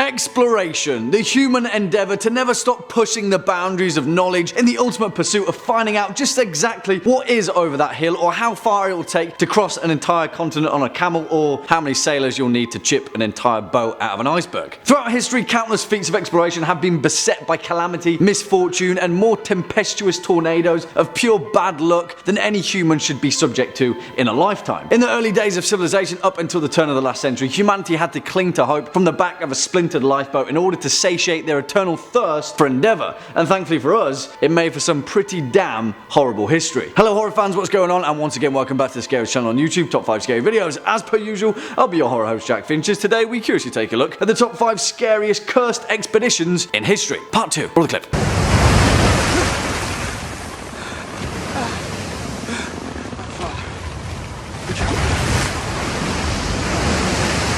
Exploration, the human endeavour to never stop pushing the boundaries of knowledge in the ultimate pursuit of finding out just exactly what is over that hill, or how far it will take to cross an entire continent on a camel, or how many sailors you'll need to chip an entire boat out of an iceberg. Throughout history, countless feats of exploration have been beset by calamity, misfortune, and more tempestuous tornadoes of pure bad luck than any human should be subject to in a lifetime. In the early days of civilization, up until the turn of the last century, humanity had to cling to hope from the back of a splintered lifeboat in order to satiate their eternal thirst for endeavour, and thankfully for us, it made for some pretty damn horrible history. Hello horror fans, what's going on? And once again, welcome back to the Scariest channel on YouTube, top 5 scary videos. As per usual, I'll be your horror host Jack Finches. Today we curiously take a look at the top 5 scariest cursed expeditions in history. Part 2, roll the clip.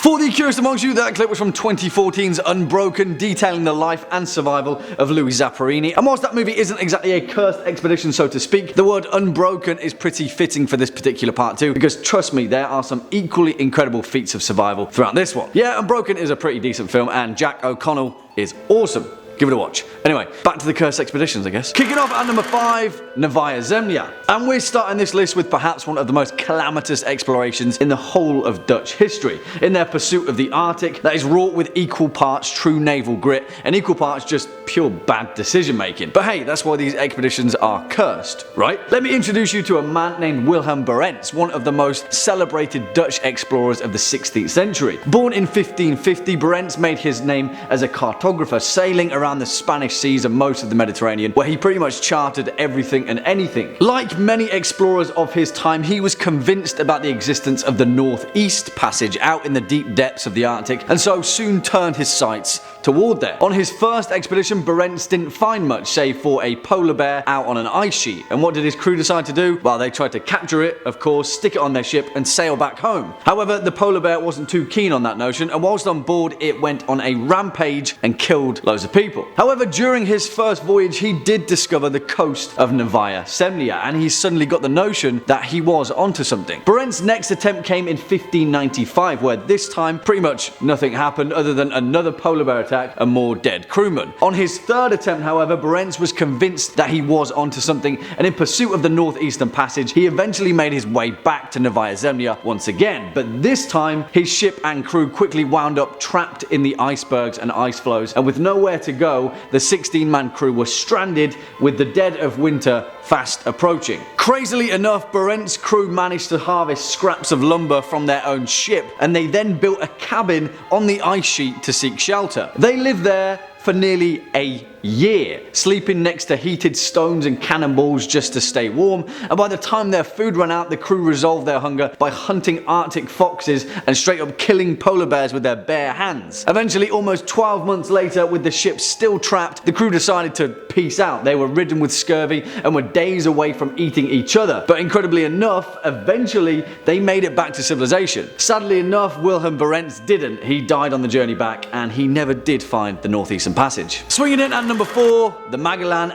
For the curious amongst you, that clip was from 2014's Unbroken, detailing the life and survival of Louis Zapparini. And whilst that movie isn't exactly a cursed expedition, so to speak, the word unbroken is pretty fitting for this particular part 2, because trust me, there are some equally incredible feats of survival throughout this one. Yeah, Unbroken is a pretty decent film, and Jack O'Connell is awesome. Give it a watch. Anyway, back to the cursed expeditions, I guess. Kicking off at number 5, Narvaez. And we're starting this list with perhaps one of the most calamitous explorations in the whole of Dutch history, in their pursuit of the Arctic that is wrought with equal parts true naval grit and equal parts just pure bad decision making. But hey, that's why these expeditions are cursed, right? Let me introduce you to a man named Wilhelm Barents, one of the most celebrated Dutch explorers of the 16th century. Born in 1550, Barents made his name as a cartographer, sailing around the Spanish seas and most of the Mediterranean, where he pretty much charted everything and anything. Like many explorers of his time, he was convinced about the existence of the Northeast Passage out in the deep depths of the Arctic, and so soon turned his sights toward there. On his first expedition, Barents didn't find much save for a polar bear out on an ice sheet. And what did his crew decide to do? Well, they tried to capture it, of course, stick it on their ship and sail back home. However, the polar bear wasn't too keen on that notion, and whilst on board, it went on a rampage and killed loads of people. However, during his first voyage, he did discover the coast of Novaya Zemlya, and he suddenly got the notion that he was onto something. Barents' next attempt came in 1595, where this time pretty much nothing happened other than another polar bear attack and more dead crewmen. On his third attempt, however, Barents was convinced that he was onto something, and in pursuit of the Northeastern Passage, he eventually made his way back to Novaya Zemlya once again. But this time, his ship and crew quickly wound up trapped in the icebergs and ice floes, and with nowhere to go, the 16-man crew was stranded with the dead of winter fast approaching. Crazily enough, Barents' crew managed to harvest scraps of lumber from their own ship, and they then built a cabin on the ice sheet to seek shelter. They lived there for nearly a year, sleeping next to heated stones and cannonballs just to stay warm, and by the time their food ran out, the crew resolved their hunger by hunting Arctic foxes and straight up killing polar bears with their bare hands. Eventually, almost 12 months later, with the ship still trapped, the crew decided to peace out. They were ridden with scurvy and were days away from eating each other. But incredibly enough, eventually they made it back to civilization. Sadly enough, Wilhelm Barents didn't. He died on the journey back, and he never did find the Northeastern Passage. Swinging in at number 4, the Magellan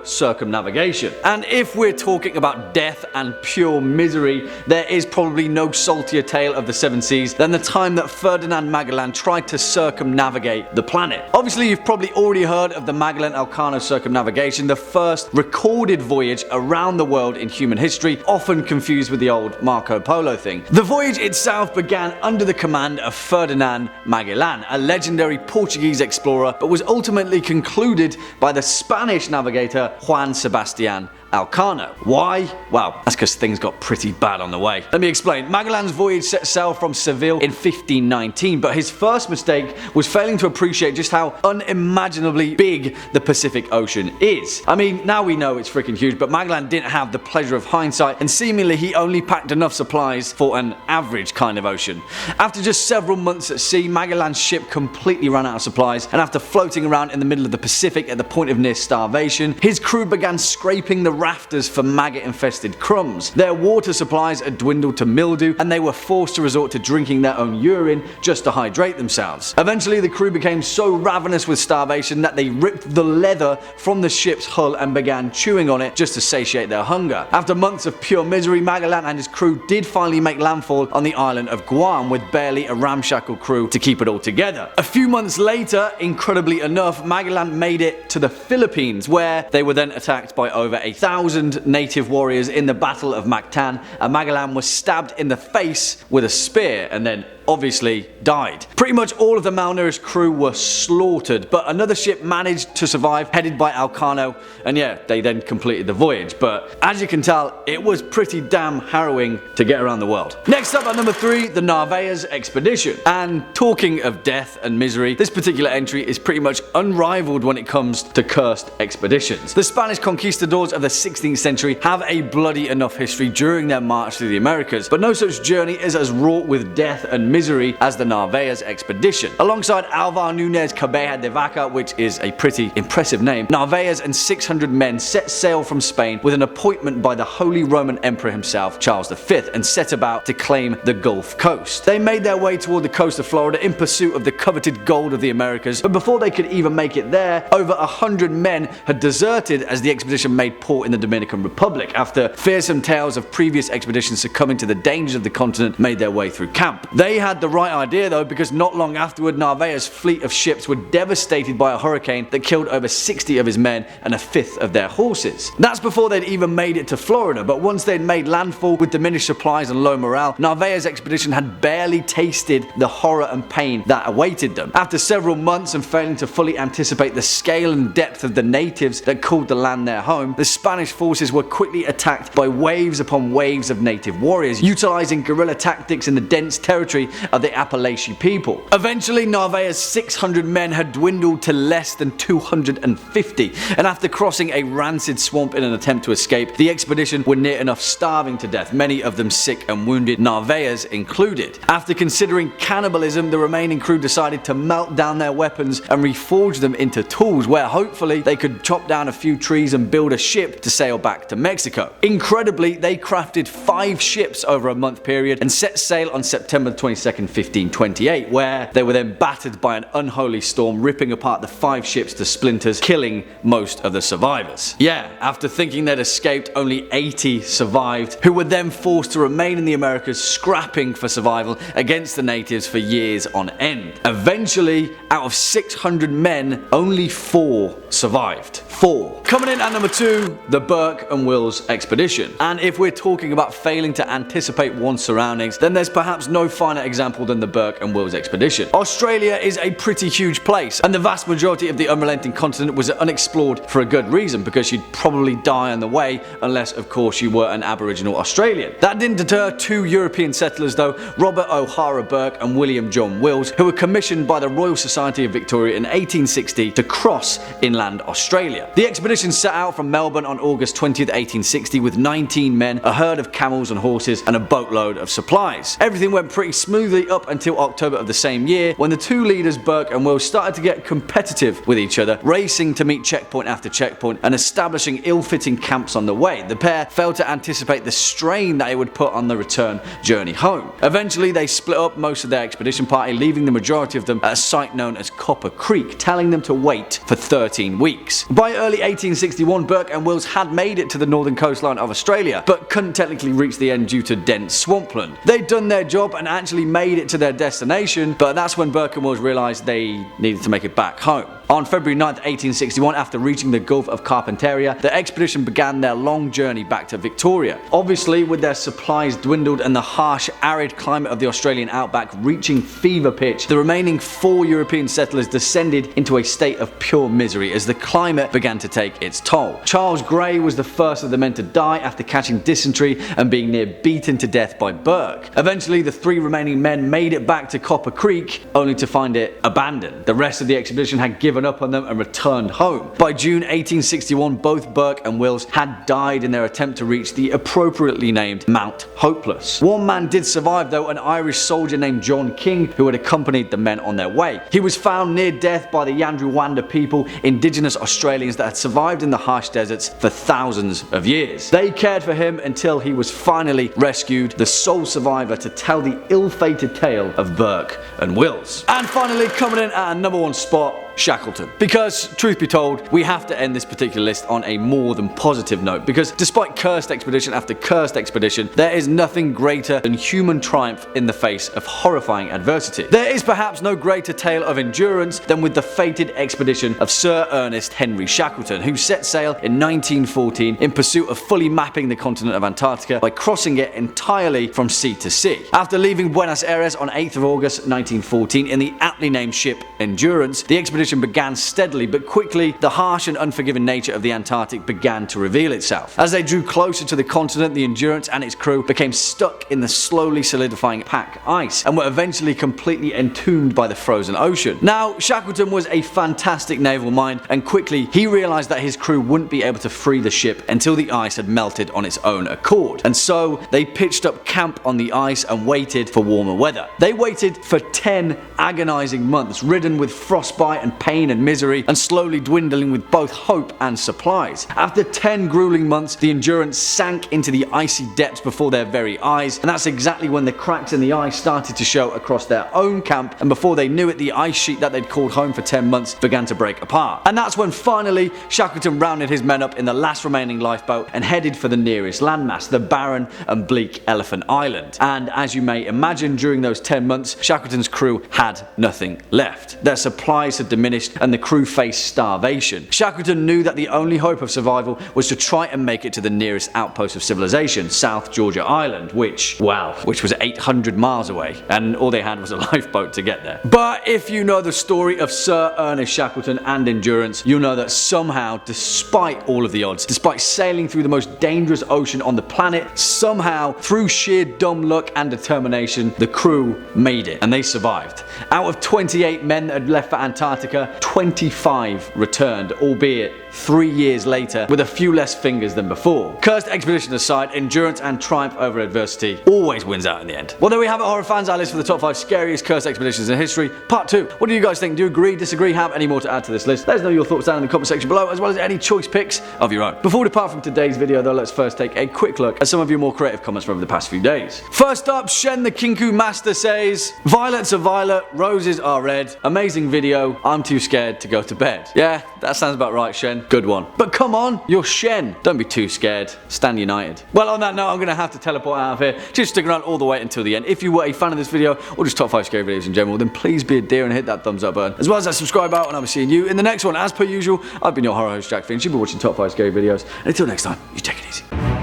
circumnavigation. And if we're talking about death and pure misery, there is probably no saltier tale of the 7 seas than the time that Ferdinand Magellan tried to circumnavigate the planet. Obviously, you've probably already heard of the Magellan circumnavigation, the first recorded voyage around the world in human history, often confused with the old Marco Polo thing. The voyage itself began under the command of Ferdinand Magellan, a legendary Portuguese explorer, but was ultimately concluded by the Spanish navigator Juan Sebastian Elcano. Why? Well, that's because things got pretty bad on the way. Let me explain. Magellan's voyage set sail from Seville in 1519, but his first mistake was failing to appreciate just how unimaginably big the Pacific Ocean is. I mean, now we know it's freaking huge, but Magellan didn't have the pleasure of hindsight, and seemingly he only packed enough supplies for an average kind of ocean. After just several months at sea, Magellan's ship completely ran out of supplies, and after floating around in the middle of the Pacific at the point of near starvation, his crew began scraping the rafters for maggot-infested crumbs. Their water supplies had dwindled to mildew, and they were forced to resort to drinking their own urine just to hydrate themselves. Eventually, the crew became so ravenous with starvation that they ripped the leather from the ship's hull and began chewing on it just to satiate their hunger. After months of pure misery, Magellan and his crew did finally make landfall on the island of Guam with barely a ramshackle crew to keep it all together. A few months later, incredibly enough, Magellan made it to the Philippines, where they were then attacked by over 1,000 native warriors in the Battle of Mactan, and Magellan was stabbed in the face with a spear and then obviously died. Pretty much all of the malnourished crew were slaughtered, but another ship managed to survive, headed by Elcano, and yeah, they then completed the voyage. But as you can tell, it was pretty damn harrowing to get around the world. Next up at number 3, the Narvaez expedition. And talking of death and misery, this particular entry is pretty much unrivaled when it comes to cursed expeditions. The Spanish conquistadors of the 16th century have a bloody enough history during their march through the Americas, but no such journey is as wrought with death and misery as the Narvaez expedition. Alongside Alvar Nuñez Cabeza de Vaca, which is a pretty impressive name, Narvaez and 600 men set sail from Spain with an appointment by the Holy Roman Emperor himself, Charles V, and set about to claim the Gulf Coast. They made their way toward the coast of Florida in pursuit of the coveted gold of the Americas, but before they could even make it there, over 100 men had deserted as the expedition made port in the Dominican Republic after fearsome tales of previous expeditions succumbing to the dangers of the continent made their way through camp. They had the right idea though, because not long afterward, Narvaez's fleet of ships were devastated by a hurricane that killed over 60 of his men and a fifth of their horses. That's before they'd even made it to Florida, but once they'd made landfall with diminished supplies and low morale, Narvaez's expedition had barely tasted the horror and pain that awaited them. After several months and failing to fully anticipate the scale and depth of the natives that called the land their home, the Spanish forces were quickly attacked by waves upon waves of native warriors, utilizing guerrilla tactics in the dense territory of the Appalachian people. Eventually, Narvaez's 600 men had dwindled to less than 250, and after crossing a rancid swamp in an attempt to escape, the expedition were near enough starving to death, many of them sick and wounded, Narvaez included. After considering cannibalism, the remaining crew decided to melt down their weapons and reforge them into tools, where hopefully they could chop down a few trees and build a ship to sail back to Mexico. Incredibly, they crafted 5 ships over a month period and set sail on September 22nd, 1528, where they were then battered by an unholy storm, ripping apart the 5 ships to splinters, killing most of the survivors. Yeah, after thinking they'd escaped, only 80 survived, who were then forced to remain in the Americas, scrapping for survival against the natives for years on end. Eventually, out of 600 men, only 4 survived. 4. Coming in at number 2, the Burke and Wills expedition. And if we're talking about failing to anticipate one's surroundings, then there's perhaps no finer example than the Burke and Wills expedition. Australia is a pretty huge place, and the vast majority of the unrelenting continent was unexplored for a good reason, because you'd probably die on the way, unless of course you were an Aboriginal Australian. That didn't deter 2 European settlers though, Robert O'Hara Burke and William John Wills, who were commissioned by the Royal Society of Victoria in 1860 to cross inland Australia. The expedition set out from Melbourne on August 20th, 1860 with 19 men, a herd of camels and horses, and a boatload of supplies. Everything went pretty smoothly up until October of the same year, when the 2 leaders, Burke and Wills, started to get competitive with each other, racing to meet checkpoint after checkpoint and establishing ill-fitting camps on the way. The pair failed to anticipate the strain that it would put on the return journey home. Eventually, they split up most of their expedition party, leaving the majority of them at a site known as Copper Creek, telling them to wait for 13 weeks. By early 1861, Burke and Wills had made it to the northern coastline of Australia, but couldn't technically reach the end due to dense swampland. They'd done their job and actually made it to their destination, but that's when Burke and Wills realised they needed to make it back home. On February 9th, 1861, after reaching the Gulf of Carpentaria, the expedition began their long journey back to Victoria. Obviously, with their supplies dwindled and the harsh, arid climate of the Australian outback reaching fever pitch, the remaining 4 European settlers descended into a state of pure misery as the climate began to take its toll. Charles Gray was the first of the men to die after catching dysentery and being near beaten to death by Burke. Eventually, the 3 remaining men made it back to Copper Creek, only to find it abandoned. The rest of the expedition had given given up on them and returned home. By June 1861, both Burke and Wills had died in their attempt to reach the appropriately named Mount Hopeless. One man did survive though, an Irish soldier named John King, who had accompanied the men on their way. He was found near death by the Yandrawanda people, indigenous Australians that had survived in the harsh deserts for thousands of years. They cared for him until he was finally rescued, the sole survivor to tell the ill-fated tale of Burke and Wills. And finally, coming in at a #1 spot, Shackleton. Because, truth be told, we have to end this particular list on a more than positive note, because despite cursed expedition after cursed expedition, there is nothing greater than human triumph in the face of horrifying adversity. There is perhaps no greater tale of endurance than with the fated expedition of Sir Ernest Henry Shackleton, who set sail in 1914 in pursuit of fully mapping the continent of Antarctica by crossing it entirely from sea to sea. After leaving Buenos Aires on 8th of August 1914 in the aptly named ship Endurance, the expedition began steadily, but quickly the harsh and unforgiving nature of the Antarctic began to reveal itself. As they drew closer to the continent, the Endurance and its crew became stuck in the slowly solidifying pack ice and were eventually completely entombed by the frozen ocean. Now, Shackleton was a fantastic naval mind, and quickly he realized that his crew wouldn't be able to free the ship until the ice had melted on its own accord. And so they pitched up camp on the ice and waited for warmer weather. They waited for 10 agonizing months, ridden with frostbite and pain and misery, and slowly dwindling with both hope and supplies. After 10 grueling months, the Endurance sank into the icy depths before their very eyes, and that's exactly when the cracks in the ice started to show across their own camp, and before they knew it, the ice sheet that they'd called home for 10 months began to break apart. And that's when finally Shackleton rounded his men up in the last remaining lifeboat and headed for the nearest landmass, the barren and bleak Elephant Island. And as you may imagine, during those 10 months, Shackleton's crew had nothing left. Their supplies had diminished and the crew faced starvation. Shackleton knew that the only hope of survival was to try and make it to the nearest outpost of civilization, South Georgia Island, which was 800 miles away, and all they had was a lifeboat to get there. But if you know the story of Sir Ernest Shackleton and Endurance, you'll know that somehow, despite all of the odds, despite sailing through the most dangerous ocean on the planet, somehow, through sheer dumb luck and determination, the crew made it, and they survived. Out of 28 men that had left for Antarctica, 25 returned, albeit 3 years later, with a few less fingers than before. Cursed expedition aside, endurance and triumph over adversity always wins out in the end. Well, there we have it, horror fans, our list for the top 5 scariest cursed expeditions in history. Part 2. What do you guys think? Do you agree, disagree, have any more to add to this list? Let us know your thoughts down in the comment section below, as well as any choice picks of your own. Before we depart from today's video though, let's first take a quick look at some of your more creative comments from over the past few days. First up, Shen the Kinku Master says, violets are violet, roses are red. Amazing video, I'm too scared to go to bed. Yeah, that sounds about right, Shen. Good one. But come on, you're Shen. Don't be too scared. Stand united. Well, on that note, I'm going to have to teleport out of here. Just stick around all the way until the end. If you were a fan of this video, or just top 5 scary videos in general, then please be a dear and hit that thumbs up button, as well as that subscribe button, and I'll be seeing you in the next one. As per usual, I've been your horror host, Jack Finch. You've been watching top 5 scary videos. And until next time, you take it easy.